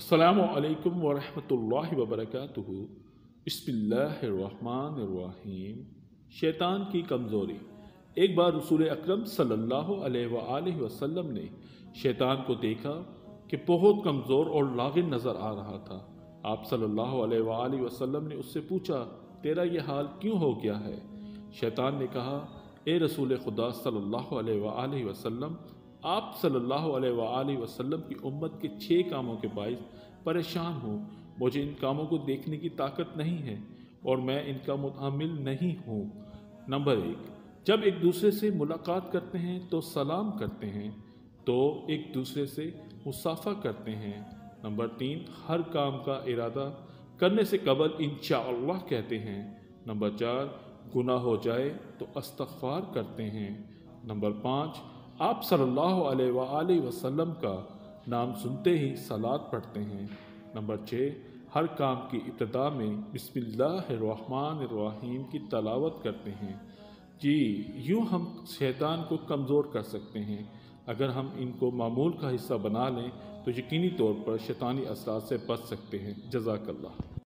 अस्सलामु अलैकुम वरहमतुल्लाहि वबरकातुहू। बिस्मिल्लाहिर्रहमानिर्रहीम। शैतान की कमज़ोरी। एक बार रसूल अकरम सल्लल्लाहु अलैहि वसल्लम ने शैतान को देखा कि बहुत कमज़ोर और लागिन नज़र आ रहा था। आप सल्लल्लाहु अलैहि वसल्लम ने उससे पूछा, तेरा ये हाल क्यों हो गया है? शैतान ने कहा, ए रसूल खुदा सल्लल्लाहु अलैहि वसल्लम, आप सल्लल्लाहु अलैहि वसल्लम की उम्मत के 6 कामों के बाइस परेशान हूँ। मुझे इन कामों को देखने की ताकत नहीं है और मैं इनका मुतामिल नहीं हूँ। नंबर 1, जब एक दूसरे से मुलाकात करते हैं तो सलाम करते हैं, तो एक दूसरे से मुसाफा करते हैं। नंबर 3, हर काम का इरादा करने से कबल इंशाअल्लाह कहते हैं। नंबर 4, गुनाह हो जाए तो इस्तग़फ़ार करते हैं। नंबर 5, आप सल्लल्लाहु अलैहि वसल्लम का नाम सुनते ही सलात पढ़ते हैं। नंबर 6, हर काम की इब्तिदा में बिस्मिल्लाहिर्रहमानिर्रहीम की तलावत करते हैं। जी, यूँ हम शैतान को कमज़ोर कर सकते हैं। अगर हम इनको मामूल का हिस्सा बना लें तो यकीनी तौर पर शैतानी असरात से बच सकते हैं। जज़ाकल्लाह।